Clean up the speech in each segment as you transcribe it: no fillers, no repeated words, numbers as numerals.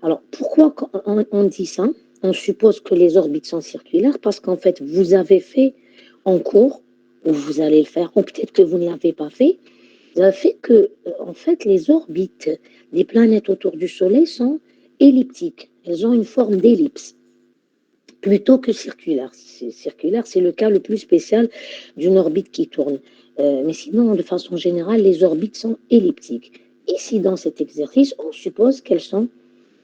Alors, pourquoi on dit ça? On suppose que les orbites sont circulaires parce qu'en fait, vous avez fait en cours, ou vous allez le faire, ou peut-être que vous ne l'avez pas fait, ça fait que, en fait, les orbites des planètes autour du Soleil sont elliptiques. Elles ont une forme d'ellipse plutôt que circulaire. Circulaire, c'est le cas le plus spécial d'une orbite qui tourne. Mais sinon, de façon générale, les orbites sont elliptiques. Ici, dans cet exercice, on suppose qu'elles sont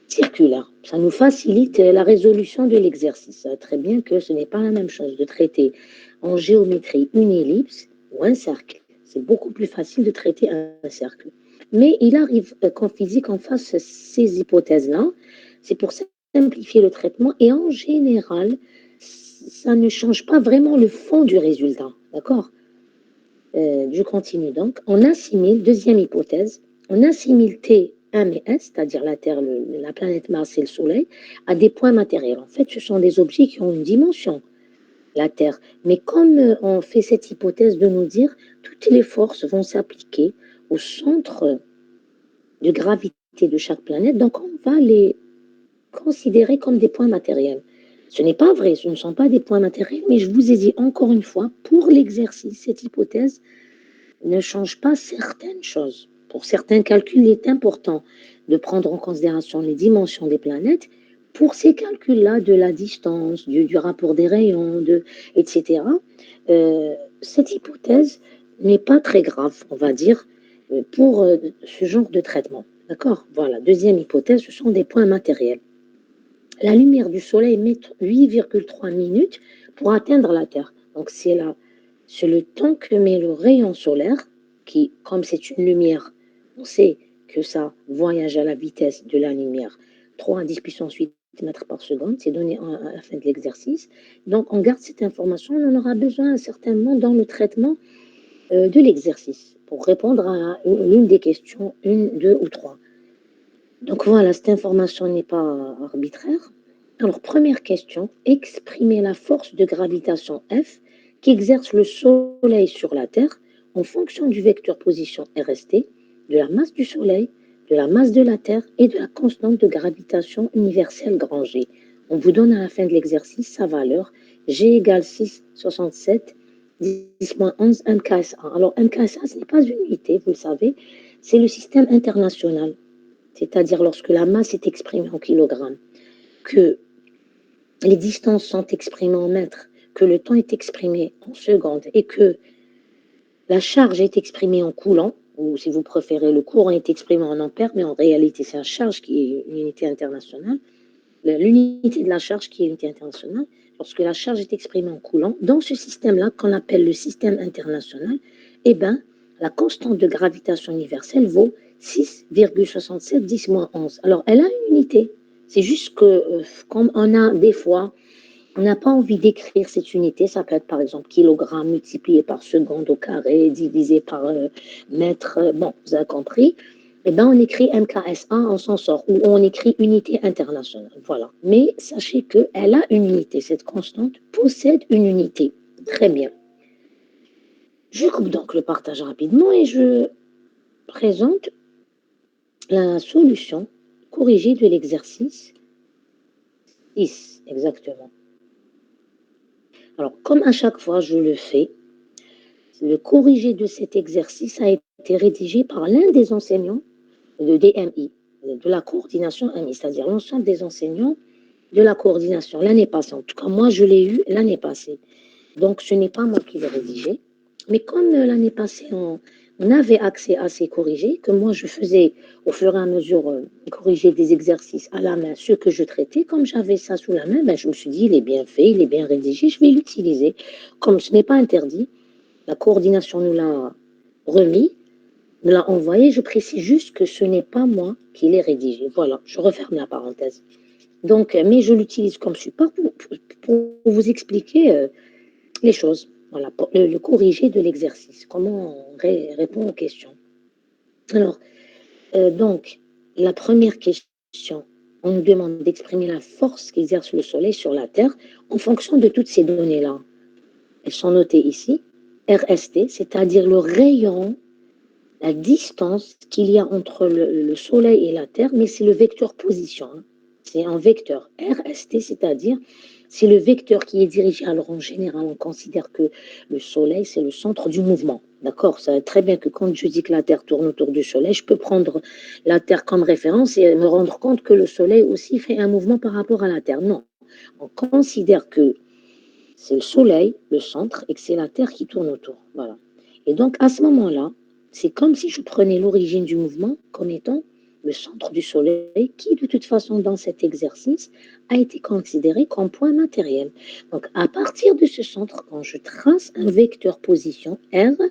circulaires. Ça nous facilite la résolution de l'exercice. Très bien que ce n'est pas la même chose de traiter en géométrie une ellipse ou un cercle. C'est beaucoup plus facile de traiter un cercle. Mais il arrive qu'en physique, on fasse ces hypothèses-là. C'est pour simplifier le traitement et en général, ça ne change pas vraiment le fond du résultat. D'accord? Je continue donc. On assimile, deuxième hypothèse, on assimile T, M et S, c'est-à-dire la Terre, la planète Mars et le Soleil, à des points matériels. En fait, ce sont des objets qui ont une dimension, la Terre. Mais comme on fait cette hypothèse de nous dire, toutes les forces vont s'appliquer au centre de gravité de chaque planète, donc on va les considérer comme des points matériels. Ce n'est pas vrai, ce ne sont pas des points matériels, mais je vous ai dit encore une fois, pour l'exercice, cette hypothèse ne change pas certaines choses. Pour certains calculs, il est important de prendre en considération les dimensions des planètes. Pour ces calculs-là, de la distance, du rapport des rayons, etc., cette hypothèse n'est pas très grave, on va dire, pour ce genre de traitement. D'accord? Voilà. Deuxième hypothèse, ce sont des points matériels. La lumière du Soleil met 8,3 minutes pour atteindre la Terre. Donc c'est le temps que met le rayon solaire, qui, comme c'est une lumière, on sait que ça voyage à la vitesse de la lumière, 3 à 10 puissance 8 mètres par seconde, c'est donné à la fin de l'exercice. Donc on garde cette information, on en aura besoin certainement dans le traitement de l'exercice, pour répondre à l'une des questions, une, deux ou trois. Donc voilà, cette information n'est pas arbitraire. Alors, première question, exprimer la force de gravitation F qui exerce le Soleil sur la Terre en fonction du vecteur position RST, de la masse du Soleil, de la masse de la Terre et de la constante de gravitation universelle grand G. On vous donne à la fin de l'exercice sa valeur, G égale 6,67, 10-11 MKSA. Alors, MKSA, ce n'est pas une unité, vous le savez, c'est le système international, c'est-à-dire lorsque la masse est exprimée en kilogrammes, que les distances sont exprimées en mètres, que le temps est exprimé en secondes et que la charge est exprimée en coulomb, ou si vous préférez, le courant est exprimé en ampères, mais en réalité, c'est la charge qui est une unité internationale, l'unité de la charge qui est l'unité internationale. Lorsque la charge est exprimée en coulomb, dans ce système-là, qu'on appelle le système international, eh ben, la constante de gravitation universelle vaut 6,67 10-11. Alors, elle a une unité. C'est juste que, comme on a des fois, on n'a pas envie d'écrire cette unité, ça peut être par exemple kilogramme multiplié par seconde au carré, divisé par mètre, bon, vous avez compris. Eh bien, on écrit MKSA, on s'en sort, ou on écrit unité internationale, voilà. Mais sachez qu'elle a une unité, cette constante possède une unité. Très bien. Je coupe donc le partage rapidement et je présente la solution corrigée de l'exercice 6, exactement. Alors, comme à chaque fois je le fais, le corrigé de cet exercice a été rédigé par l'un des enseignants de DMI, de la coordination MI, c'est-à-dire l'ensemble des enseignants de la coordination l'année passée. En tout cas, moi, je l'ai eu l'année passée. Donc, ce n'est pas moi qui l'ai rédigé. Mais comme l'année passée, on avait accès à ces corrigés, que moi, je faisais au fur et à mesure corriger des exercices à la main, ceux que je traitais, comme j'avais ça sous la main, ben, je me suis dit, il est bien fait, il est bien rédigé, je vais l'utiliser. Comme ce n'est pas interdit, la coordination nous l'a remis, me l'a envoyé, je précise juste que ce n'est pas moi qui l'ai rédigé. Voilà, je referme la parenthèse. Donc, mais je l'utilise comme support pour vous expliquer les choses. Voilà, le corrigé de l'exercice, comment on répond aux questions. Alors, donc, la première question, on nous demande d'exprimer la force qu'exerce le Soleil sur la Terre en fonction de toutes ces données-là. Elles sont notées ici. RST, c'est-à-dire le rayon, la distance qu'il y a entre le Soleil et la Terre, mais c'est le vecteur position. Hein. c'est un vecteur. RST, c'est-à-dire, c'est le vecteur qui est dirigé. Alors, en général, on considère que le Soleil, c'est le centre du mouvement. D'accord? Ça va très bien que quand je dis que la Terre tourne autour du Soleil, je peux prendre la Terre comme référence et me rendre compte que le Soleil aussi fait un mouvement par rapport à la Terre. Non. On considère que c'est le Soleil, le centre, et que c'est la Terre qui tourne autour. Voilà. Et donc, à ce moment-là, c'est comme si je prenais l'origine du mouvement comme étant le centre du Soleil, qui, de toute façon, dans cet exercice, a été considéré comme point matériel. Donc, à partir de ce centre, quand je trace un vecteur position R,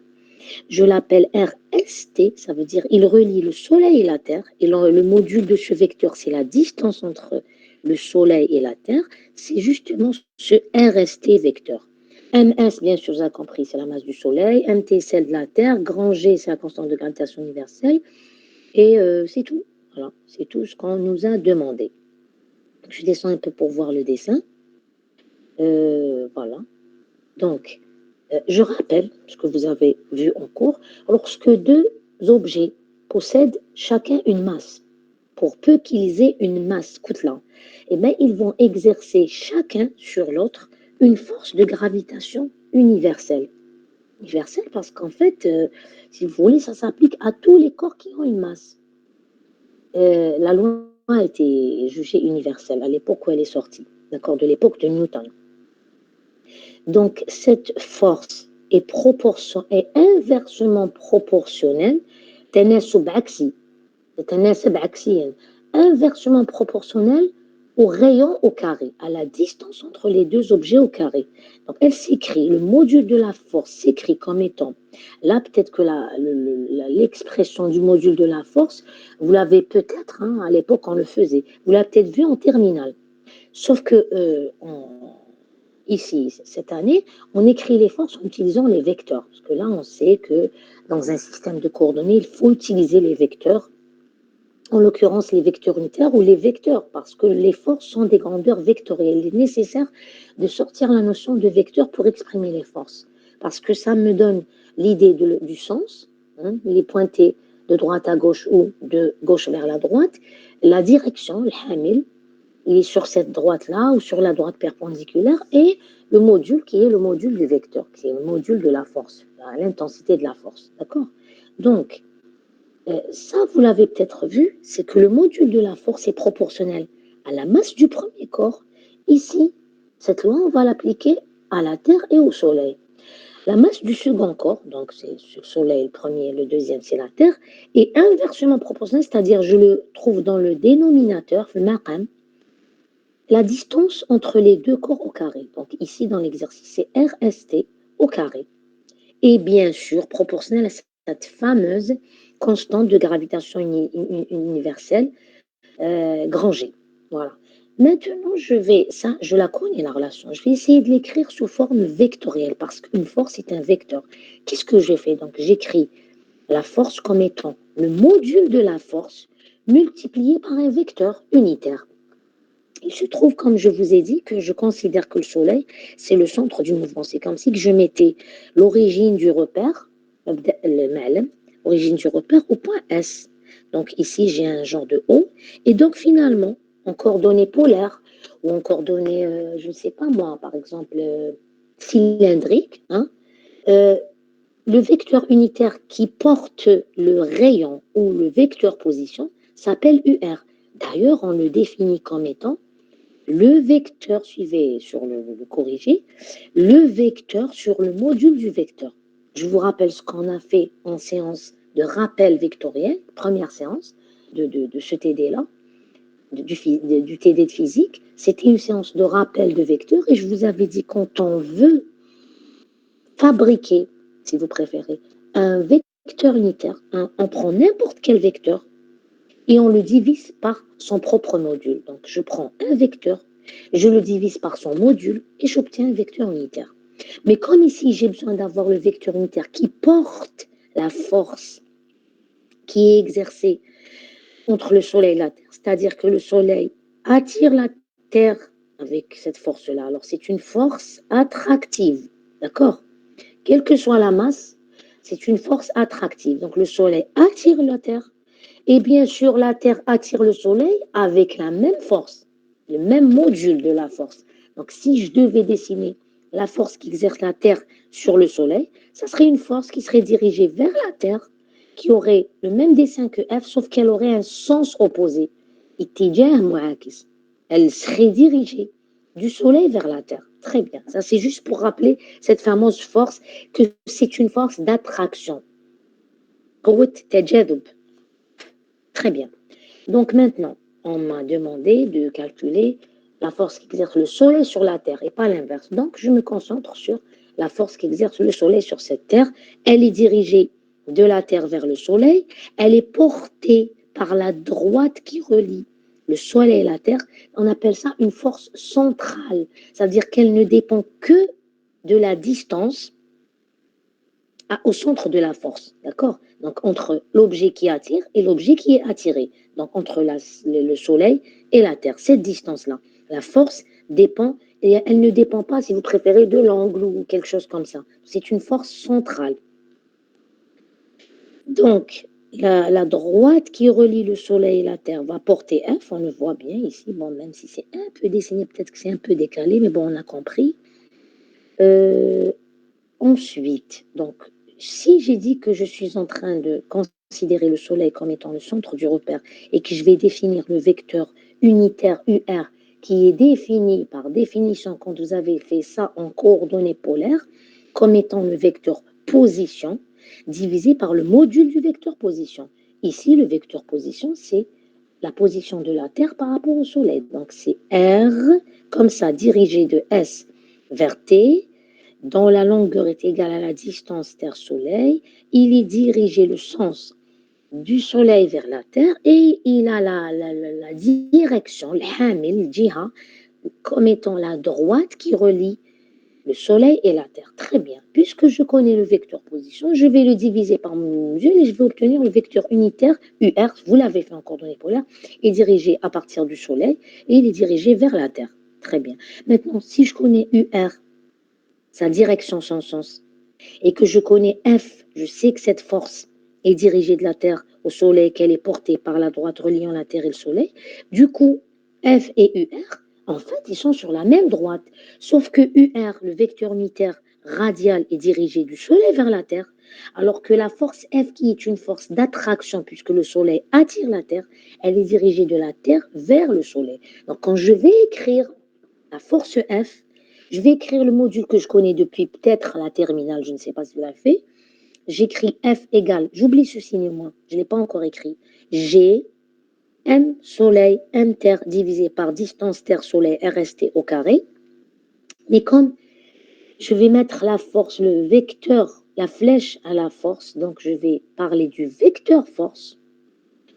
je l'appelle RST, ça veut dire il relie le Soleil et la Terre, et le module de ce vecteur, c'est la distance entre le Soleil et la Terre, c'est justement ce RST vecteur. MS, bien sûr, vous avez compris, c'est la masse du Soleil, MT, celle de la Terre, grand G, c'est la constante de gravitation universelle, et c'est tout. Voilà, c'est tout ce qu'on nous a demandé. Je descends un peu pour voir le dessin. Voilà. Donc, je rappelle ce que vous avez vu en cours. Lorsque deux objets possèdent chacun une masse, pour peu qu'ils aient une masse, là, eh bien, ils vont exercer chacun sur l'autre une force de gravitation universelle. Universelle parce qu'en fait, si vous voulez, ça s'applique à tous les corps qui ont une masse. La loi a été jugée universelle à l'époque où elle est sortie, d'accord, de l'époque de Newton. Donc, cette force est inversement proportionnelle, inversement proportionnelle au rayon au carré, à la distance entre les deux objets au carré. Donc, elle s'écrit, le module de la force s'écrit comme étant, là peut-être que l'expression du module de la force, vous l'avez peut-être, hein, à l'époque on le faisait, vous l'avez peut-être vu en terminale. Sauf que ici, cette année, on écrit les forces en utilisant les vecteurs. Parce que là, on sait que dans un système de coordonnées, il faut utiliser les vecteurs, en l'occurrence les vecteurs unitaires ou les vecteurs, parce que les forces sont des grandeurs vectorielles. Il est nécessaire de sortir la notion de vecteur pour exprimer les forces, parce que ça me donne l'idée du sens, hein, les pointer de droite à gauche ou de gauche vers la droite, la direction, le hamil, il est sur cette droite-là ou sur la droite perpendiculaire, et le module qui est le module du vecteur, qui est le module de la force, l'intensité de la force. D'accord? Donc, ça, vous l'avez peut-être vu, c'est que le module de la force est proportionnel à la masse du premier corps. Ici, cette loi, on va l'appliquer à la Terre et au Soleil. La masse du second corps, donc c'est le Soleil le premier, le deuxième c'est la Terre, est inversement proportionnelle, c'est-à-dire je le trouve dans le dénominateur, le maqam, la distance entre les deux corps au carré. Donc ici, dans l'exercice, c'est RST au carré. Et bien sûr, proportionnel à cette fameuse constante de gravitation universelle, grand G. Voilà. Maintenant, je la connais la relation. Je vais essayer de l'écrire sous forme vectorielle parce qu'une force est un vecteur. Qu'est-ce que j'ai fait? Donc, j'écris la force comme étant le module de la force multiplié par un vecteur unitaire. Il se trouve, comme je vous ai dit, que je considère que le Soleil, c'est le centre du mouvement. C'est comme si que je mettais l'origine du repère, l'origine du repère au point S. Donc ici, j'ai un genre de O. Et donc finalement, en coordonnées polaires, ou en coordonnées, je ne sais pas moi, par exemple, cylindriques, hein, le vecteur unitaire qui porte le rayon ou le vecteur position s'appelle UR. D'ailleurs, on le définit comme étant le vecteur, suivez sur le corrigé, le vecteur sur le module du vecteur. Je vous rappelle ce qu'on a fait en séance de rappel vectoriel, première séance de ce TD-là, du TD de physique. C'était une séance de rappel de vecteurs et je vous avais dit quand on veut fabriquer, si vous préférez, un vecteur unitaire, on prend n'importe quel vecteur et on le divise par son propre module. Donc je prends un vecteur, je le divise par son module et j'obtiens un vecteur unitaire. Mais comme ici j'ai besoin d'avoir le vecteur unitaire qui porte la force qui est exercée entre le Soleil et la Terre, c'est-à-dire que le Soleil attire la Terre avec cette force-là. Alors c'est une force attractive, d'accord? Quelle que soit la masse, c'est une force attractive. Donc le Soleil attire la Terre Et bien sûr, la Terre attire le Soleil avec la même force, le même module de la force. Donc, si je devais dessiner la force qu'exerce la Terre sur le Soleil, ça serait une force qui serait dirigée vers la Terre, qui aurait le même dessin que F, sauf qu'elle aurait un sens opposé. Elle serait dirigée du Soleil vers la Terre. Très bien. Ça, c'est juste pour rappeler cette fameuse force, que c'est une force d'attraction. Très bien. Donc maintenant, on m'a demandé de calculer la force qu'exerce le Soleil sur la Terre et pas l'inverse. Donc je me concentre sur la force qu'exerce le Soleil sur cette Terre. Elle est dirigée de la Terre vers le Soleil. Elle est portée par la droite qui relie le Soleil et la Terre. On appelle ça une force centrale. C'est-à-dire qu'elle ne dépend que de la distance au centre de la force, d'accord? Donc entre l'objet qui attire et l'objet qui est attiré. Donc entre le Soleil et la Terre, cette distance-là. La force dépend, et elle ne dépend pas, si vous préférez, de l'angle ou quelque chose comme ça. C'est une force centrale. Donc, la droite qui relie le Soleil et la Terre va porter F, on le voit bien ici, bon, même si c'est un peu dessiné, peut-être que c'est un peu décalé, mais bon, on a compris. Ensuite, donc, si j'ai dit que je suis en train de considérer le Soleil comme étant le centre du repère et que je vais définir le vecteur unitaire UR qui est défini par définition quand vous avez fait ça en coordonnées polaires comme étant le vecteur position divisé par le module du vecteur position. Ici, le vecteur position, c'est la position de la Terre par rapport au Soleil. Donc, c'est R, comme ça, dirigé de S vers T, dont la longueur est égale à la distance Terre-Soleil. Il est dirigé le sens du Soleil vers la Terre et il a la direction, le hamil, jiha, comme étant la droite qui relie le Soleil et la Terre. Très bien. Puisque je connais le vecteur position, je vais le diviser par mon module et je vais obtenir le vecteur unitaire UR, vous l'avez fait en coordonnées polaires, est dirigé à partir du Soleil et il est dirigé vers la Terre. Très bien. Maintenant, si je connais UR, sa direction, son sens, et que je connais F, je sais que cette force est dirigée de la Terre au Soleil, qu'elle est portée par la droite reliant la Terre et le Soleil. Du coup, F et UR, en fait, ils sont sur la même droite, sauf que UR, le vecteur unitaire radial, est dirigé du Soleil vers la Terre, alors que la force F, qui est une force d'attraction, puisque le Soleil attire la Terre, elle est dirigée de la Terre vers le Soleil. Donc, quand je vais écrire la force F, je vais écrire le module que je connais depuis peut-être la terminale, je ne sais pas si vous l'avez fait. J'écris F égale, j'oublie ce signe moi, je ne l'ai pas encore écrit, G, M Soleil, M Terre divisé par distance Terre-Soleil RST au carré. Mais comme je vais mettre la force, le vecteur, la flèche à la force, donc je vais parler du vecteur force.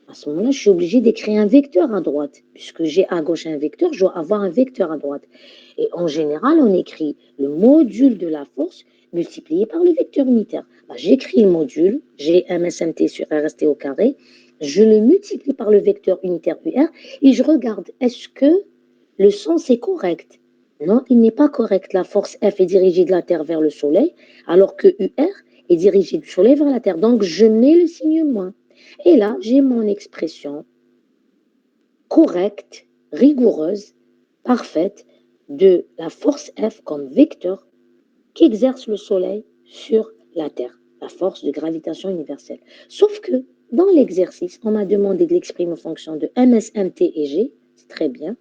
À ce moment-là, je suis obligée d'écrire un vecteur à droite. Puisque j'ai à gauche un vecteur, je dois avoir un vecteur à droite. Et en général, on écrit le module de la force multiplié par le vecteur unitaire. J'écris le module, j'ai MSMT sur RST au carré, je le multiplie par le vecteur unitaire UR et je regarde, est-ce que le sens est correct? Non, il n'est pas correct. La force F est dirigée de la Terre vers le Soleil, alors que UR est dirigée du Soleil vers la Terre. Donc, je mets le signe moins. Et là, j'ai mon expression correcte, rigoureuse, parfaite de la force F comme vecteur qu'exerce le Soleil sur la Terre, la force de gravitation universelle. Sauf que dans l'exercice, on m'a demandé de l'exprimer en fonction de MS, MT et G, c'est très bien,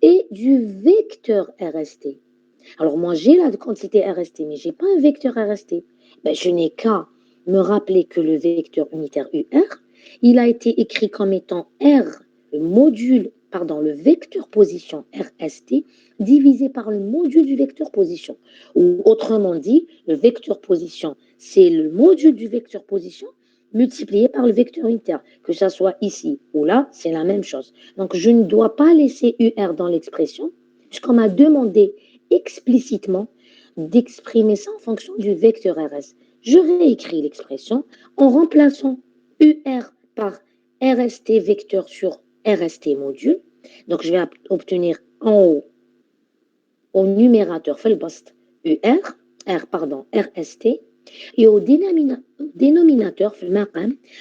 et du vecteur RST. Alors moi, j'ai la quantité RST, mais je n'ai pas un vecteur RST. Je n'ai qu'à me rappeler que le vecteur unitaire UR, il a été écrit comme étant R, le vecteur position RST, divisé par le module du vecteur position. Ou autrement dit, le vecteur position, c'est le module du vecteur position multiplié par le vecteur unitaire. Que ça soit ici ou là, c'est la même chose. Donc, je ne dois pas laisser UR dans l'expression, puisqu'on m'a demandé explicitement d'exprimer ça en fonction du vecteur RS. Je réécris l'expression en remplaçant UR par RST vecteur sur RST module. Donc, je vais obtenir en haut, au numérateur, RST, et au dénominateur,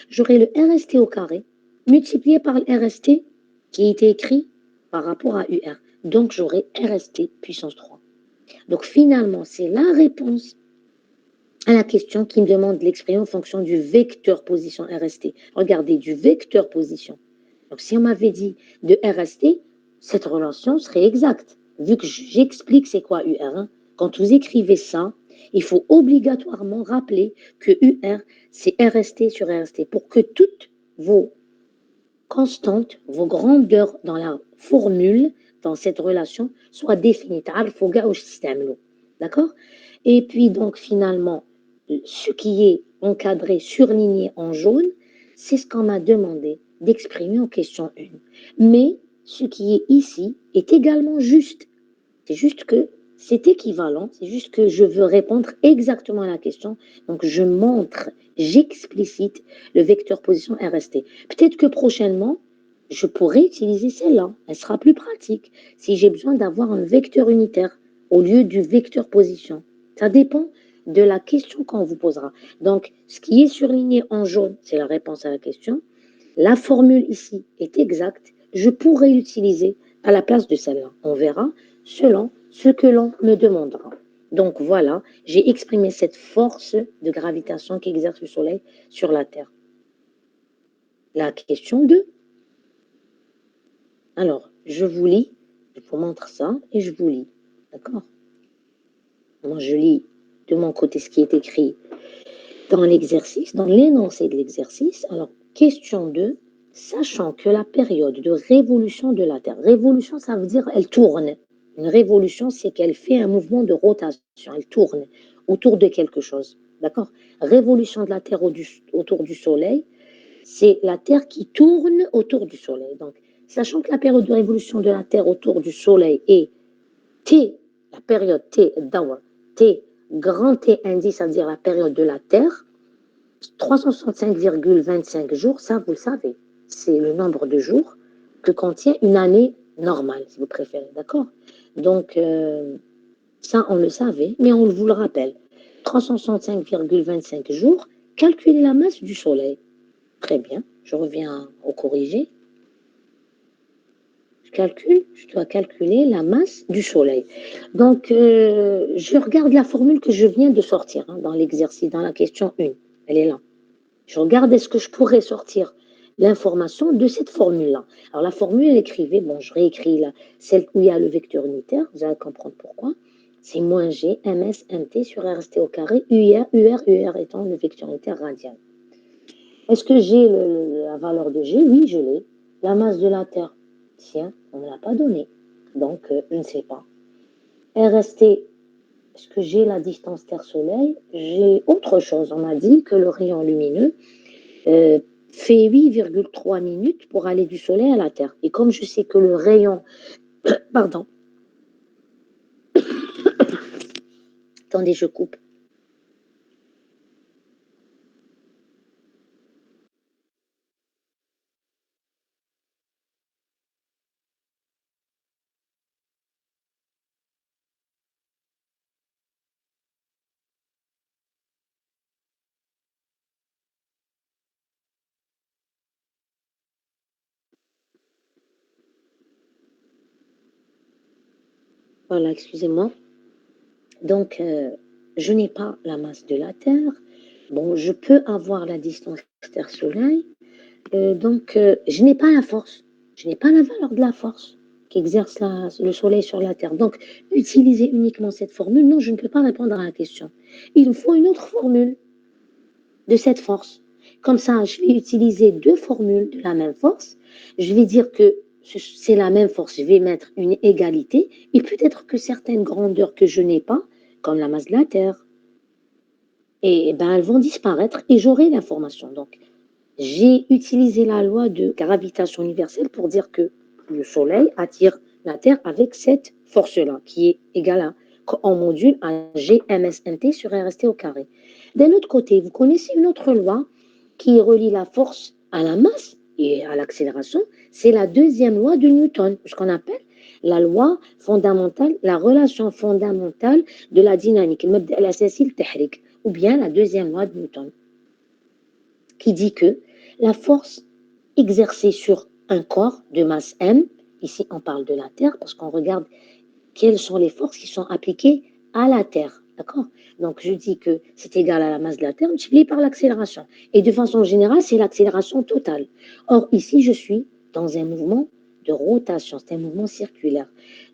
j'aurai le RST au carré, multiplié par le RST qui a été écrit par rapport à UR. Donc, j'aurai RST puissance 3. Donc, finalement, c'est la réponse à la question qui me demande de l'exprimer en fonction du vecteur position RST. Regardez, du vecteur position. Donc, si on m'avait dit de RST, cette relation serait exacte. Vu que j'explique c'est quoi UR, quand vous écrivez ça, il faut obligatoirement rappeler que UR, c'est RST sur RST pour que toutes vos constantes, vos grandeurs dans la formule, dans cette relation, soient définies. D'accord? Et puis, donc, finalement, ce qui est encadré, surligné en jaune, c'est ce qu'on m'a demandé d'exprimer en question 1. Mais ce qui est ici est également juste. C'est juste que c'est équivalent, c'est juste que je veux répondre exactement à la question. Donc, je montre, j'explicite le vecteur position RST. Peut-être que prochainement, je pourrais utiliser celle-là. Elle sera plus pratique si j'ai besoin d'avoir un vecteur unitaire au lieu du vecteur position. Ça dépend de la question qu'on vous posera. Donc, ce qui est surligné en jaune, c'est la réponse à la question. La formule ici est exacte. Je pourrais l'utiliser à la place de celle-là. On verra selon ce que l'on me demandera. Donc voilà, j'ai exprimé cette force de gravitation qu'exerce le Soleil sur la Terre. La question 2. Alors, je vous lis, je vous montre ça et je vous lis. D'accord? Moi, je lis de mon côté ce qui est écrit dans l'exercice, dans l'énoncé de l'exercice. Alors, question 2. Sachant que la période de révolution de la Terre, révolution, ça veut dire elle tourne. Une révolution, c'est qu'elle fait un mouvement de rotation, elle tourne autour de quelque chose. D'accord? Révolution de la Terre autour du Soleil, c'est la Terre qui tourne autour du Soleil. Donc, sachant que la période de révolution de la Terre autour du Soleil est T, la période T, T, grand T indice, ça veut dire la période de la Terre, 365,25 jours, ça vous le savez, c'est le nombre de jours que contient une année normale, si vous préférez, d'accord? Donc, ça, on le savait, mais on vous le rappelle. 365,25 jours, calculez la masse du Soleil. Très bien, je reviens au corrigé. Je dois calculer la masse du Soleil. Donc, je regarde la formule que je viens de sortir dans l'exercice, dans la question 1. Elle est là. Je regarde est-ce que je pourrais sortir l'information de cette formule-là. Alors la formule, elle écrivait, bon, je réécris là, celle où il y a le vecteur unitaire, vous allez comprendre pourquoi. C'est moins G, MS, MT sur RST au carré, UR étant le vecteur unitaire radial. Est-ce que j'ai la valeur de G? Oui, je l'ai. La masse de la Terre, tiens, on ne me l'a pas donnée. Donc, je ne sais pas. RST, est-ce que j'ai la distance Terre-Soleil? J'ai autre chose. On m'a dit que le rayon lumineux fait 8,3 minutes pour aller du Soleil à la Terre. Et comme je sais que le rayon... Pardon. Attendez, je coupe. Voilà, excusez-moi. Donc, je n'ai pas la masse de la Terre. Bon, je peux avoir la distance Terre-Soleil. Donc, je n'ai pas la force. Je n'ai pas la valeur de la force qu'exerce le Soleil sur la Terre. Donc, utiliser uniquement cette formule, non, je ne peux pas répondre à la question. Il me faut une autre formule de cette force. Comme ça, je vais utiliser deux formules de la même force. Je vais dire que c'est la même force. Je vais mettre une égalité. Et peut-être que certaines grandeurs que je n'ai pas, comme la masse de la Terre, et ben, elles vont disparaître et j'aurai l'information. Donc, j'ai utilisé la loi de gravitation universelle pour dire que le Soleil attire la Terre avec cette force-là, qui est égale à, en module à G MSNT sur RST au carré. D'un autre côté, vous connaissez une autre loi qui relie la force à la masse et à l'accélération. C'est la deuxième loi de Newton, ce qu'on appelle la loi fondamentale, la relation fondamentale de la dynamique, ou bien la deuxième loi de Newton, qui dit que la force exercer sur un corps de masse M. Ici, on parle de la Terre parce qu'on regarde quelles sont les forces qui sont appliquées à la Terre. D'accord? Donc, je dis que c'est égal à la masse de la Terre multiplié par l'accélération. Et de façon générale, c'est l'accélération totale. Or, ici, je suis dans un mouvement de rotation, c'est un mouvement circulaire.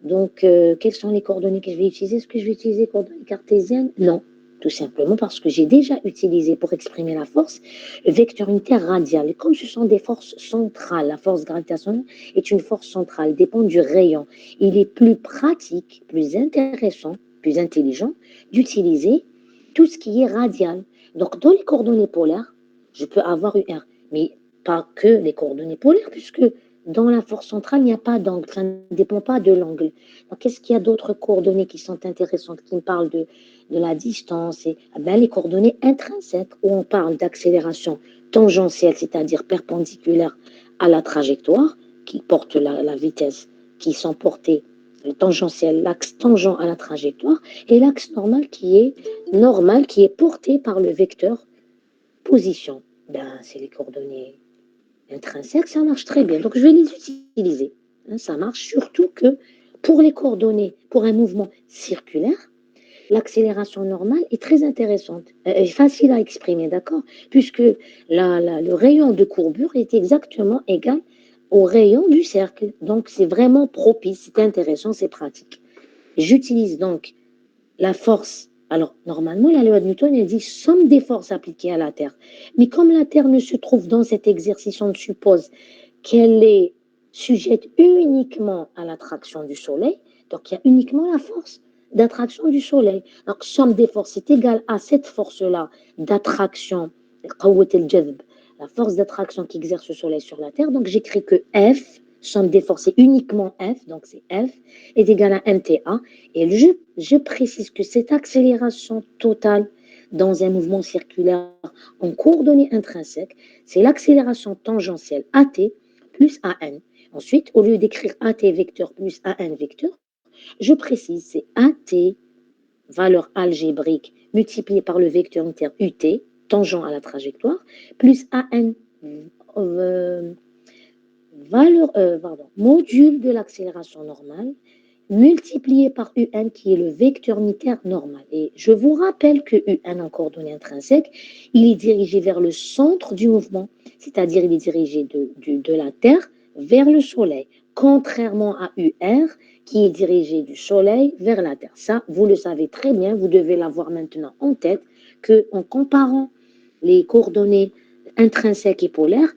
Donc, quelles sont les coordonnées que je vais utiliser? Est-ce que je vais utiliser les coordonnées cartésiennes? Non, tout simplement parce que j'ai déjà utilisé pour exprimer la force le vecteur unitaire radial. Et comme ce sont des forces centrales, la force gravitationnelle est une force centrale, dépend du rayon. Il est plus pratique, plus intéressant, plus intelligent d'utiliser tout ce qui est radial. Donc, dans les coordonnées polaires, je peux avoir UR, mais pas que les coordonnées polaires, puisque dans la force centrale, il n'y a pas d'angle, ça ne dépend pas de l'angle. Donc, qu'est-ce qu'il y a d'autres coordonnées qui sont intéressantes, qui me parlent de la distance et ben, les coordonnées intrinsèques, où on parle d'accélération tangentielle, c'est-à-dire perpendiculaire à la trajectoire, qui porte la vitesse, qui sont portées tangentielle, l'axe tangent à la trajectoire, et l'axe normal qui est porté par le vecteur position. Ben, c'est les coordonnées intrinsèques, ça marche très bien. Donc, je vais les utiliser. Ça marche surtout que pour les coordonnées, pour un mouvement circulaire, l'accélération normale est très intéressante, facile à exprimer, d'accord? Puisque le rayon de courbure est exactement égal au rayon du cercle. Donc, c'est vraiment propice, c'est intéressant, c'est pratique. J'utilise donc la force. Alors, normalement, la loi de Newton, elle dit somme des forces appliquées à la Terre. Mais comme la Terre ne se trouve dans cet exercice, on suppose qu'elle est sujette uniquement à l'attraction du Soleil, donc il y a uniquement la force d'attraction du Soleil. Donc, somme des forces est égale à cette force-là d'attraction, la force d'attraction qui exerce le Soleil sur la Terre. Donc, j'écris que F, somme des forces, c'est uniquement F, donc c'est F, est égal à MTA. Et je précise que cette accélération totale dans un mouvement circulaire en coordonnées intrinsèques, c'est l'accélération tangentielle AT plus AN. Ensuite, au lieu d'écrire AT vecteur plus AN vecteur, je précise, c'est AT, valeur algébrique, multipliée par le vecteur unitaire UT, tangent à la trajectoire, plus AN, module de l'accélération normale, multiplié par UN qui est le vecteur unitaire normal. Et je vous rappelle que UN en coordonnées intrinsèques, il est dirigé vers le centre du mouvement, c'est-à-dire il est dirigé de la Terre vers le Soleil, contrairement à UR qui est dirigé du Soleil vers la Terre. Ça, vous le savez très bien, vous devez l'avoir maintenant en tête, qu'en comparant les coordonnées intrinsèques et polaires,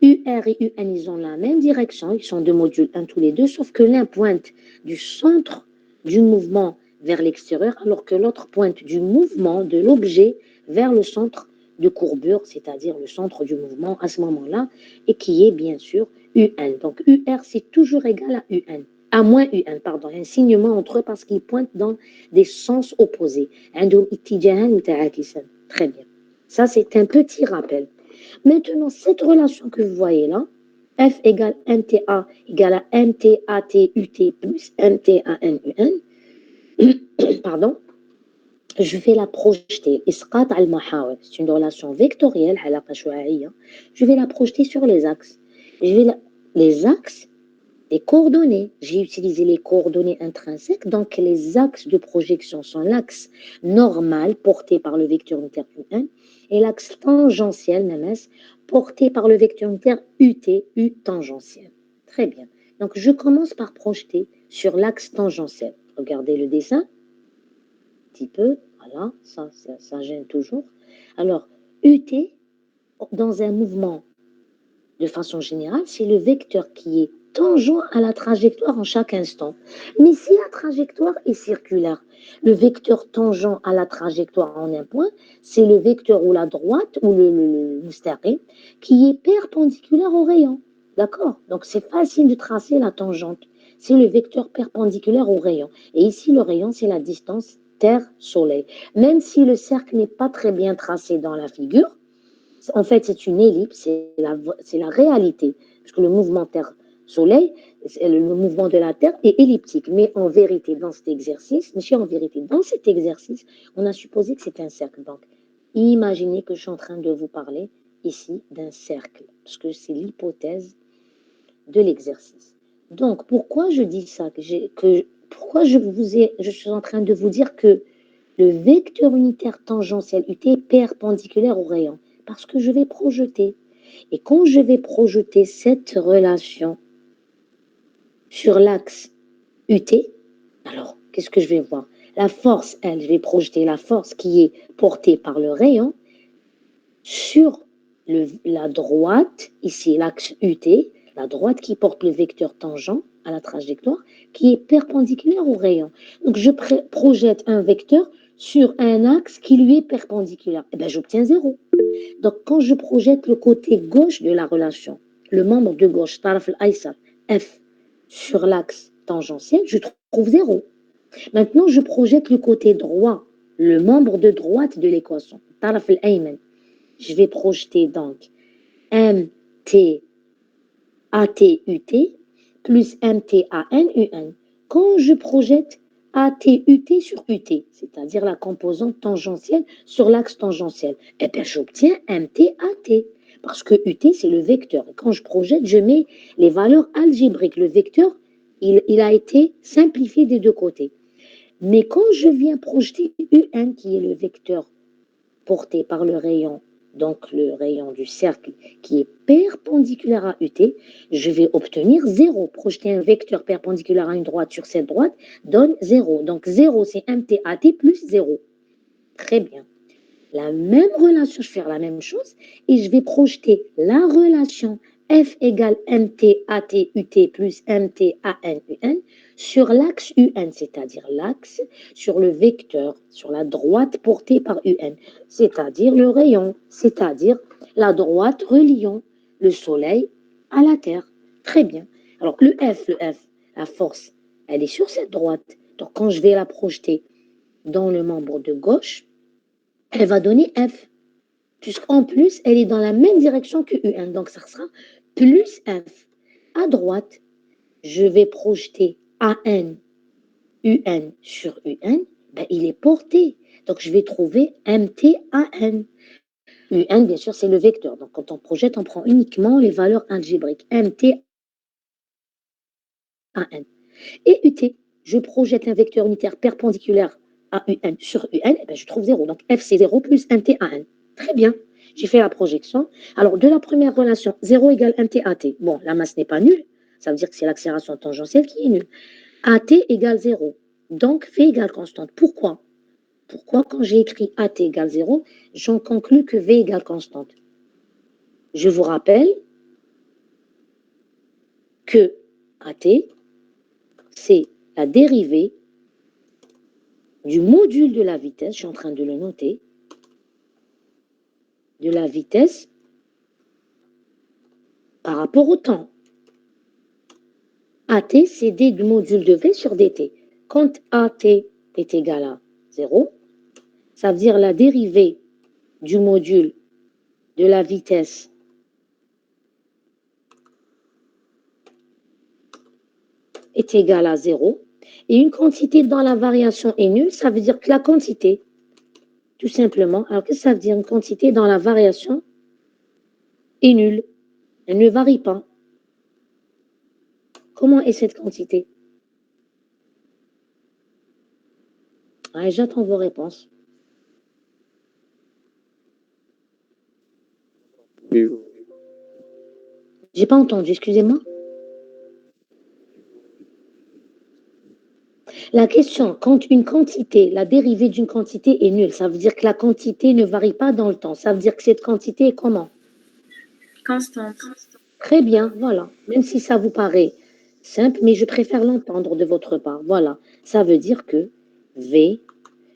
UR et UN, ils ont la même direction, ils sont deux modules, un tous les deux, sauf que l'un pointe du centre du mouvement vers l'extérieur, alors que l'autre pointe du mouvement de l'objet vers le centre de courbure, c'est-à-dire le centre du mouvement à ce moment-là, et qui est bien sûr UN. Donc UR, c'est toujours égal à UN. À moins UN, pardon, un signement entre eux parce qu'ils pointent dans des sens opposés. Très bien. Ça, c'est un petit rappel. Maintenant, cette relation que vous voyez là, F égale MTA égale à MTATUT plus MTANUN, pardon, je vais la projeter. C'est une relation vectorielle, je vais la projeter sur les axes. Les axes, les coordonnées. J'ai utilisé les coordonnées intrinsèques, donc les axes de projection sont l'axe normal porté par le vecteur unitaire UN et l'axe tangentiel, NMS, porté par le vecteur unitaire UT, U tangentiel. Très bien. Donc, je commence par projeter sur l'axe tangentiel. Regardez le dessin. Un petit peu. Voilà, ça gêne toujours. Alors, UT, dans un mouvement de façon générale, c'est le vecteur qui est tangent à la trajectoire en chaque instant. Mais si la trajectoire est circulaire, le vecteur tangent à la trajectoire en un point, c'est le vecteur ou la droite ou le mustaqim qui est perpendiculaire au rayon. D'accord? Donc c'est facile de tracer la tangente. C'est le vecteur perpendiculaire au rayon. Et ici, le rayon, c'est la distance Terre-Soleil. Même si le cercle n'est pas très bien tracé dans la figure, en fait, c'est une ellipse, c'est la réalité, parce que le mouvement Terre-Soleil, le mouvement de la Terre est elliptique, mais en vérité, dans cet exercice, on a supposé que c'est un cercle. Donc, imaginez que je suis en train de vous parler ici d'un cercle, parce que c'est l'hypothèse de l'exercice. Donc, pourquoi je dis ça, pourquoi je suis en train de vous dire que le vecteur unitaire tangentiel UT est perpendiculaire au rayon? Parce que je vais projeter. Et quand je vais projeter cette relation sur l'axe UT, alors, qu'est-ce que je vais voir? La force, elle, je vais projeter la force qui est portée par le rayon sur la droite, ici l'axe UT, la droite qui porte le vecteur tangent à la trajectoire, qui est perpendiculaire au rayon. Donc, je projette un vecteur sur un axe qui lui est perpendiculaire. Eh bien, j'obtiens 0. Donc, quand je projette le côté gauche de la relation, le membre de gauche, taraf al-aysar, F, sur l'axe tangentiel, je trouve 0. Maintenant, je projette le côté droit, le membre de droite de l'équation, taraf al-ayman. Je vais projeter donc MT ATUT plus MTANUN. Quand je projette ATUT sur UT, c'est-à-dire la composante tangentielle sur l'axe tangentiel, eh bien j'obtiens MTAT, parce que UT c'est le vecteur. Quand je projette, je mets les valeurs algébriques. Le vecteur, il a été simplifié des deux côtés. Mais quand je viens projeter UN, qui est le vecteur porté par le rayon, donc le rayon du cercle qui est perpendiculaire à UT, je vais obtenir 0. Projeter un vecteur perpendiculaire à une droite sur cette droite donne 0. Donc 0, c'est MTAT plus 0. Très bien. La même relation, je vais faire la même chose et je vais projeter la relation F égale MTATUT plus MTANUN sur l'axe UN, c'est-à-dire l'axe sur le vecteur, sur la droite portée par UN, c'est-à-dire le rayon, c'est-à-dire la droite reliant le Soleil à la Terre. Très bien. Alors le F, la force, elle est sur cette droite. Donc quand je vais la projeter dans le membre de gauche, elle va donner F, puisqu'en plus, elle est dans la même direction que UN, donc ça sera plus F. À droite, je vais projeter AN, UN sur UN, ben, il est porté, donc je vais trouver MTAN. UN, bien sûr, c'est le vecteur, donc quand on projette, on prend uniquement les valeurs algébriques, MTAN. Et UT, je projette un vecteur unitaire perpendiculaire à UN sur UN, et ben je trouve 0. Donc F, c'est 0 plus MTAN. Très bien, j'ai fait la projection. Alors, de la première relation, 0 égale MTAT. Bon, la masse n'est pas nulle, ça veut dire que c'est l'accélération tangentielle qui est nulle. AT égale 0, donc V égale constante. Pourquoi? Pourquoi, quand j'ai écrit AT égale 0, j'en conclus que V égale constante? Je vous rappelle que AT, c'est la dérivée du module de la vitesse, je suis en train de le noter, de la vitesse par rapport au temps. AT, c'est d du module de V sur dt. Quand AT est égal à 0, ça veut dire la dérivée du module de la vitesse est égale à 0. Et une quantité dans la variation est nulle, ça veut dire que la quantité, tout simplement, alors qu'est-ce que ça veut dire une quantité dans la variation est nulle? Elle ne varie pas. Comment est cette quantité? Ouais, j'attends vos réponses. Oui. J'ai pas entendu, excusez-moi. La question, quand une quantité, la dérivée d'une quantité est nulle, ça veut dire que la quantité ne varie pas dans le temps. Ça veut dire que cette quantité est comment? Constante. Très bien, voilà. Même si ça vous paraît simple, mais je préfère l'entendre de votre part. Voilà. Ça veut dire que V,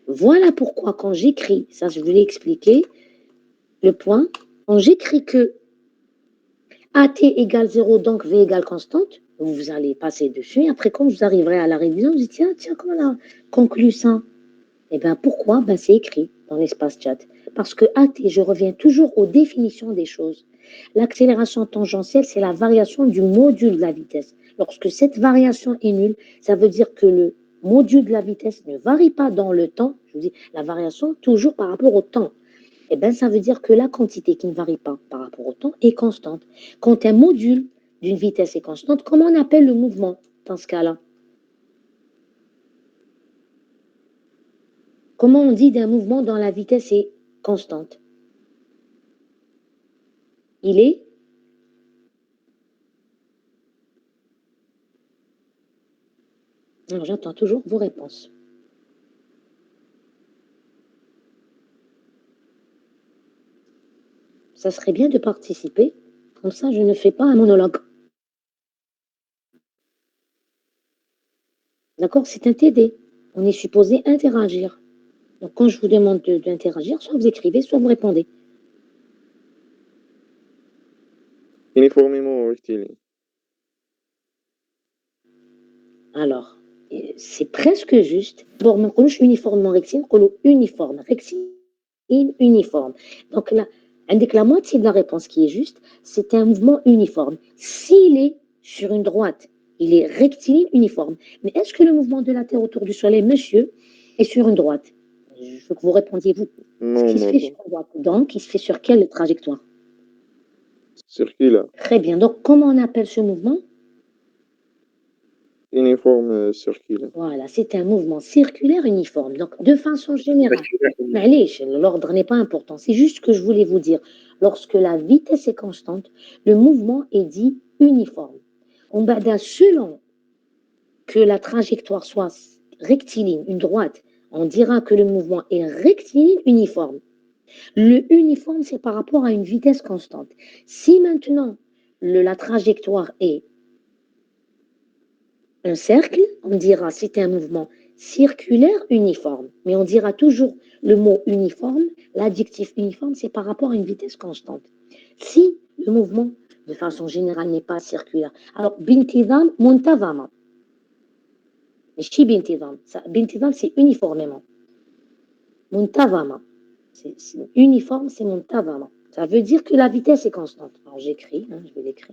voilà pourquoi quand j'écris, ça je vous l'ai expliqué, le point, quand j'écris que AT égale 0, donc V égale constante, vous allez passer dessus, et après quand vous arriverez à la révision, vous dites, tiens, comment on a conclu ça? Eh bien, pourquoi? Ben, c'est écrit dans l'espace chat. Parce que AT, je reviens toujours aux définitions des choses. L'accélération tangentielle, c'est la variation du module de la vitesse. Lorsque cette variation est nulle, ça veut dire que le module de la vitesse ne varie pas dans le temps. Je vous dis, la variation toujours par rapport au temps. eh bien, ça veut dire que la quantité qui ne varie pas par rapport au temps est constante. Quand un module d'une vitesse est constante, comment on appelle le mouvement dans ce cas-là? Comment on dit d'un mouvement dont la vitesse est constante? Il est Alors, j'attends toujours vos réponses. Ça serait bien de participer, comme ça je ne fais pas un monologue. D'accord? C'est un TD. On est supposé interagir. Donc quand je vous demande d'interagir, soit vous écrivez, soit vous répondez. Uniformément rectiligne. Alors, c'est presque juste. Bon, ما نقولوش uniformément rectiligne, نقولوا uniforme. Rectiligne, uniforme. Donc là, عندك la moitié de la réponse qui est juste, c'est un mouvement uniforme. S'il est sur une droite, il est rectiligne, uniforme. Mais est-ce que le mouvement de la Terre autour du Soleil, monsieur, est sur une droite? Je veux que vous répondiez, vous. Ce Non, qui se fait sur une droite. Donc, il se fait sur quelle trajectoire? circulaire. Très bien. Donc, comment on appelle ce mouvement? Uniforme circulaire. Voilà, c'est un mouvement circulaire uniforme. Donc, de façon générale, معليش, l'ordre n'est pas important. C'est juste que je voulais vous dire, lorsque la vitesse est constante, le mouvement est dit uniforme. On bada selon que la trajectoire soit rectiligne, une droite, on dira que le mouvement est rectiligne uniforme. Le uniforme, c'est par rapport à une vitesse constante. Si maintenant la trajectoire est un cercle, on dira c'est un mouvement circulaire uniforme. Mais on dira toujours le mot uniforme, l'adjectif uniforme, c'est par rapport à une vitesse constante. Si le mouvement, de façon générale, n'est pas circulaire. Alors, bintidam, muntazama. Bintidam, c'est uniformément. Muntazama. C'est uniforme, c'est muntazama. Ça veut dire que la vitesse est constante. Alors, j'écris, je vais l'écrire.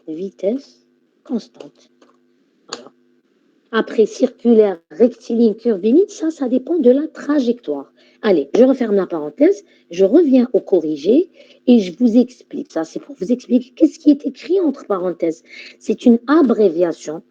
Vitesse constante. Voilà. Après, circulaire, rectiligne, curviligne, ça dépend de la trajectoire. Allez, je referme la parenthèse, je reviens au corrigé et je vous explique. Ça, c'est pour vous expliquer qu'est-ce qui est écrit entre parenthèses. C'est une abréviation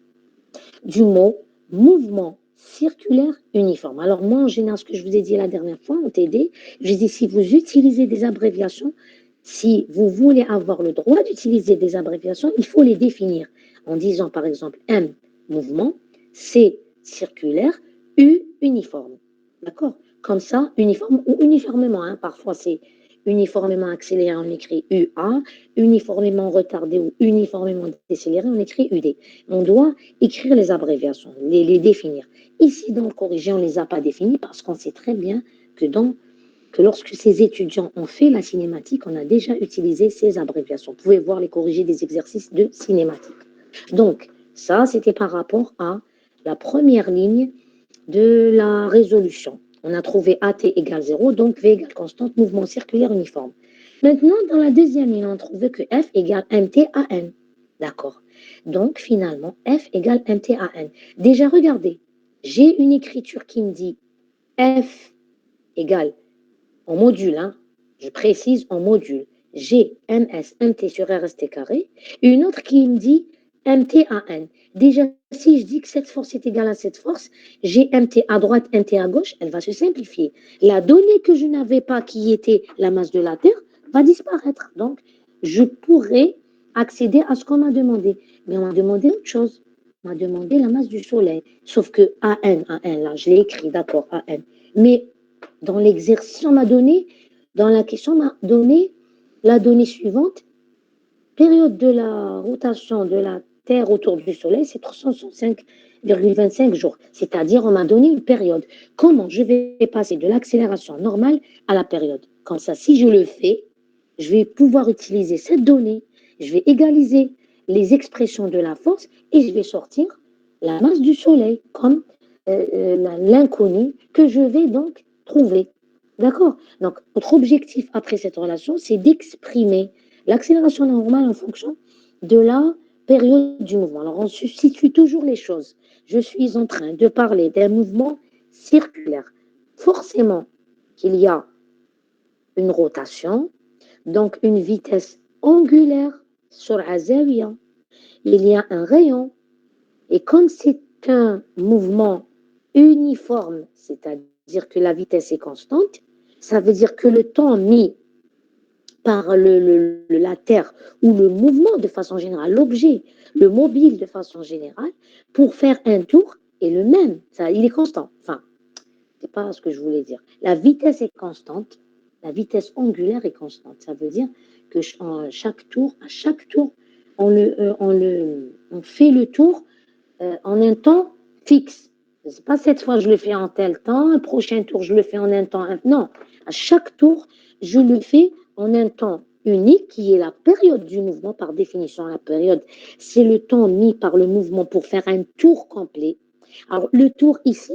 du mot mouvement circulaire uniforme. Alors moi, en général, ce que je vous ai dit la dernière fois en TD, je dis si vous utilisez des abréviations, si vous voulez avoir le droit d'utiliser des abréviations, il faut les définir en disant par exemple M, mouvement, C, circulaire, U, uniforme. D'accord? Comme ça, uniforme ou uniformément. Parfois, c'est uniformément accéléré, on écrit UA, uniformément retardé ou uniformément décéléré, on écrit UD. On doit écrire les abréviations, les définir. Ici, dans le corrigé, on ne les a pas définis parce qu'on sait très bien que lorsque ces étudiants ont fait la cinématique, on a déjà utilisé ces abréviations. Vous pouvez voir les corrigés des exercices de cinématique. Donc, ça, c'était par rapport à la première ligne de la résolution. On a trouvé AT égale 0, donc V égale constante, mouvement circulaire uniforme. Maintenant, dans la deuxième ligne, on a trouvé que F égale MT/AN. D'accord. Donc, finalement, F égale MT/AN. Déjà, regardez, j'ai une écriture qui me dit F égale, en module, je précise en module, G, MS, MT sur RST carré, et une autre qui me dit MT/AN. Déjà, si je dis que cette force est égale à cette force, j'ai MT à droite, MT à gauche, elle va se simplifier. La donnée que je n'avais pas, qui était la masse de la Terre, va disparaître. Donc, je pourrais accéder à ce qu'on m'a demandé. Mais on m'a demandé autre chose. On m'a demandé la masse du Soleil. Sauf que AN, là, je l'ai écrit, d'accord, AN. Mais dans l'exercice, on m'a donné, dans la question, on m'a donné la donnée suivante. Période de la rotation de la Terre autour du Soleil, c'est 365,25 jours. C'est-à-dire, on m'a donné une période. Comment je vais passer de l'accélération normale à la période? Comme ça, si je le fais, je vais pouvoir utiliser cette donnée, je vais égaliser les expressions de la force et je vais sortir la masse du Soleil comme l'inconnu que je vais donc trouver. D'accord? Donc, notre objectif après cette relation, c'est d'exprimer l'accélération normale en fonction de la période du mouvement. Alors, on substitue toujours les choses. Je suis en train de parler d'un mouvement circulaire. Forcément qu'il y a une rotation, donc une vitesse angulaire sur Azawiya. Il y a un rayon. Et comme c'est un mouvement uniforme, c'est-à-dire que la vitesse est constante, ça veut dire que le temps mis par la Terre ou le mouvement de façon générale, l'objet, le mobile de façon générale, pour faire un tour est le même. Ça, il est constant. Enfin, c'est pas ce que je voulais dire. La vitesse est constante, la vitesse angulaire est constante. Ça veut dire que à chaque tour, on fait le tour en un temps fixe. C'est pas cette fois je le fais en tel temps, un prochain tour je le fais en un temps. Non, à chaque tour, je le fais en un temps unique qui est la période du mouvement. Par définition, la période, c'est le temps mis par le mouvement pour faire un tour complet. Alors, le tour ici,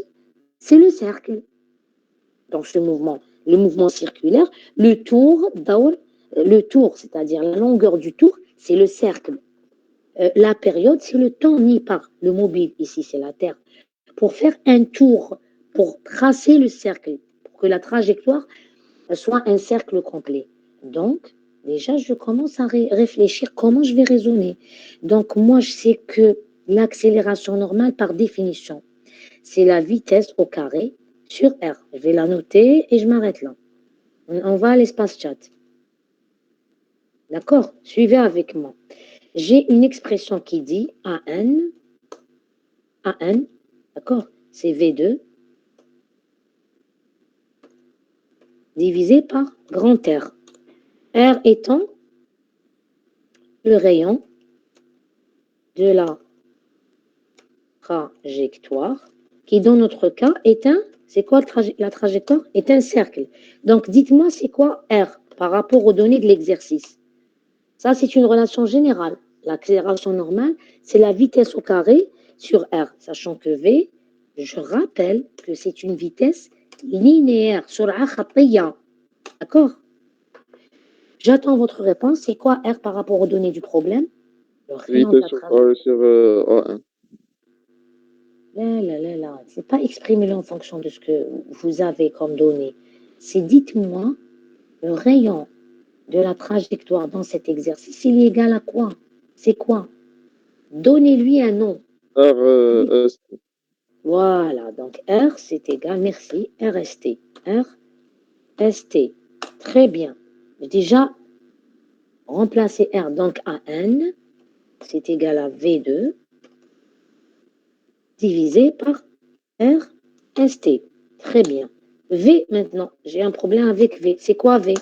c'est le cercle dans ce mouvement. Le mouvement circulaire, le tour, c'est-à-dire la longueur du tour, c'est le cercle. La période, c'est le temps mis par le mobile, ici c'est la Terre, pour faire un tour, pour tracer le cercle, pour que la trajectoire soit un cercle complet. Donc, déjà, je commence à réfléchir comment je vais raisonner. Donc, moi, je sais que l'accélération normale, par définition, c'est la vitesse au carré sur R. Je vais la noter et je m'arrête là. On va à l'espace chat. D'accord? Suivez avec moi. J'ai une expression qui dit AN, d'accord? C'est V2 divisé par grand R. R étant le rayon de la trajectoire, qui dans notre cas est c'est quoi la trajectoire? Est un cercle. Donc dites-moi c'est quoi R par rapport aux données de l'exercice. Ça c'est une relation générale. L'accélération normale, c'est la vitesse au carré sur R, sachant que V, je rappelle que c'est une vitesse linéaire sur A khattiyya. D'accord? J'attends votre réponse. C'est quoi R par rapport aux données du problème? Le rayon de la Vitesse au carré sur A1. Là. C'est pas exprimé en fonction de ce que vous avez comme données. C'est dites-moi, le rayon de la trajectoire dans cet exercice, il est égal à quoi? C'est quoi? Donnez-lui un nom. RST. Voilà, donc R, c'est égal, merci, RST. RST. Très bien. J'ai déjà remplacé R, donc AN, c'est égal à V2, divisé par RST. Très bien. V maintenant, j'ai un problème avec V. C'est quoi V?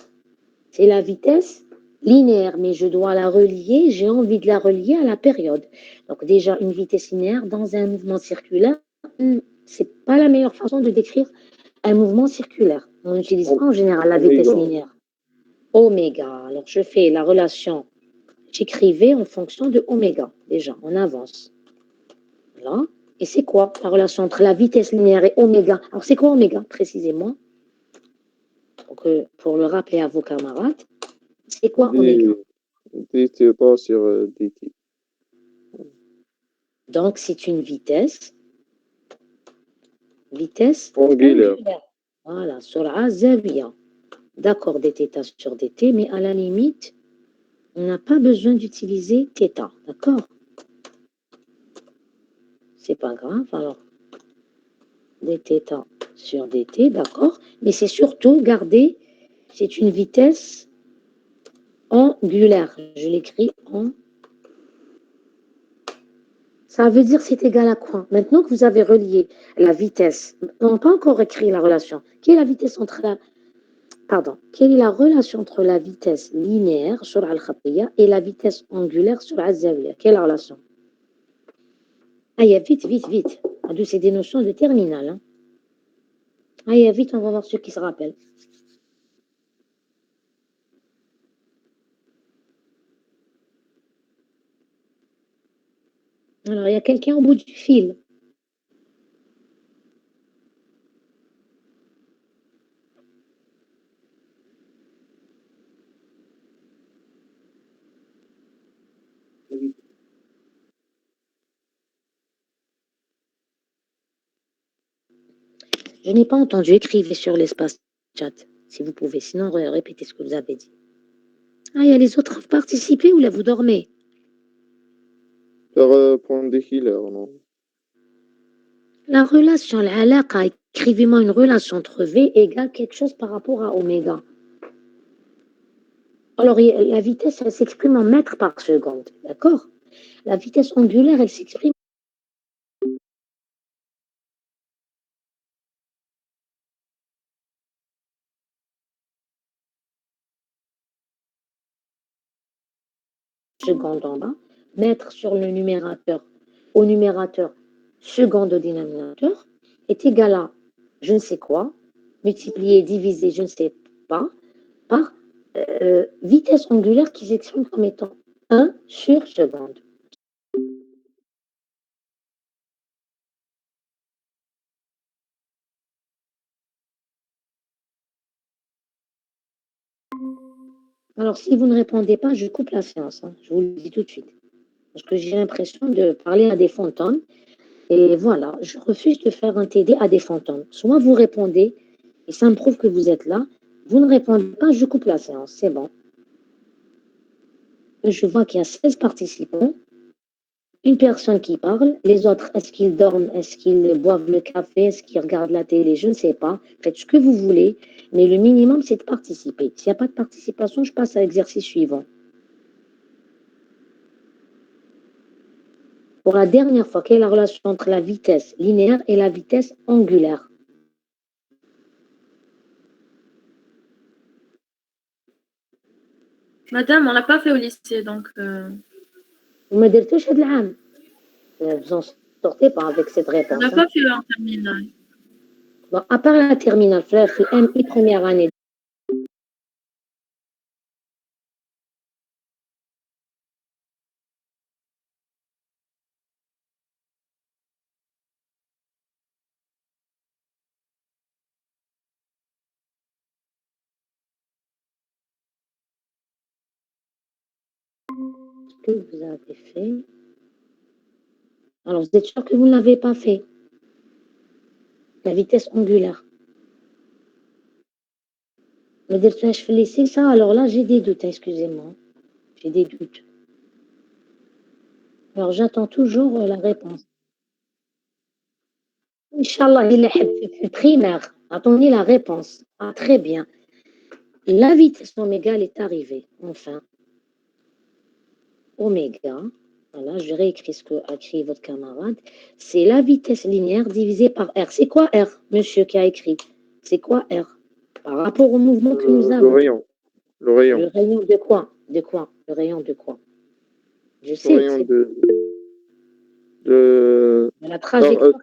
C'est la vitesse linéaire, mais je dois la relier, j'ai envie de la relier à la période. Donc déjà, une vitesse linéaire dans un mouvement circulaire, c'est pas la meilleure façon de décrire un mouvement circulaire. On n'utilise pas en général la vitesse linéaire. Oméga. Alors je fais la relation, j'écrivais en fonction de oméga. Déjà, on avance. Là. Et c'est quoi la relation entre la vitesse linéaire et oméga? Alors c'est quoi oméga, précisément? Pour le rappeler à vos camarades, c'est quoi oméga? dθ sur dt. Donc c'est une vitesse Angulaire. Voilà, sur Zawiya. D'accord, dθ sur dt, mais à la limite, on n'a pas besoin d'utiliser θ, d'accord? C'est pas grave, alors dθ sur dt, d'accord? Mais c'est surtout, gardez, c'est une vitesse angulaire. Je l'écris en... Ça veut dire c'est égal à quoi? Maintenant que vous avez relié la vitesse, on n'a pas encore écrit la relation. Quelle est la vitesse entre la... Pardon. Quelle est la relation entre la vitesse linéaire sur al-khatiyya et la vitesse angulaire sur al-zawiya? Quelle est la relation? Allez, vite. C'est des notions de terminale. Hein. Allez, vite, on va voir ceux qui se rappellent. Alors, il y a quelqu'un au bout du fil. Je n'ai pas entendu. Écrivez sur l'espace chat, si vous pouvez. Sinon, répétez ce que vous avez dit. Ah, il y a les autres à participer ou là, vous dormez? Faire prendre des healers, non? La relation, l'alaqa, écrivez-moi une relation entre V égale quelque chose par rapport à oméga. Alors, la vitesse, elle s'exprime en mètres par seconde, d'accord? La vitesse angulaire, elle s'exprime en seconde en bas, mètres sur le numérateur, au numérateur, seconde au dénominateur, est égal à je ne sais quoi, multiplié, divisé, je ne sais pas, par vitesse angulaire qui s'exprime comme étant 1 sur seconde. Alors, si vous ne répondez pas, je coupe la séance, hein, je vous le dis tout de suite. Parce que j'ai l'impression de parler à des fantômes. Et voilà, je refuse de faire un TD à des fantômes. Soit vous répondez, et ça me prouve que vous êtes là. Vous ne répondez pas, je coupe la séance, c'est bon. Je vois qu'il y a 16 participants. Une personne qui parle, les autres, est-ce qu'ils dorment, est-ce qu'ils boivent le café, est-ce qu'ils regardent la télé, je ne sais pas. Faites ce que vous voulez, mais le minimum, c'est de participer. S'il n'y a pas de participation, je passe à l'exercice suivant. Pour la dernière fois, quelle est la relation entre la vitesse linéaire et la vitesse angulaire? Madame, on l'a pas fait au lycée, donc... Vous me dites touche de l'âme. Vous en sortez pas avec cette On réponse. l'a pas fait en terminale. Bon, à part la terminale, frère, MI première année. Ce que vous avez fait. Alors, vous êtes sûr que vous ne l'avez pas fait? La vitesse angulaire. Me dire que je fais laisser ça, alors là, j'ai des doutes, excusez-moi. J'ai des doutes. Alors, j'attends toujours la réponse. Inch'Allah, il est primaire. Attendez la réponse. Ah, très bien. La vitesse oméga, elle est arrivée, enfin. Oméga, voilà, je réécris ce qu'a écrit votre camarade. C'est la vitesse linéaire divisée par R. C'est quoi R, monsieur qui a écrit? C'est quoi R? Par rapport au mouvement que nous Le avons. rayon. Le rayon. Le rayon de quoi? De quoi? Le rayon de quoi? Je Le sais, rayon c'est de la trajectoire.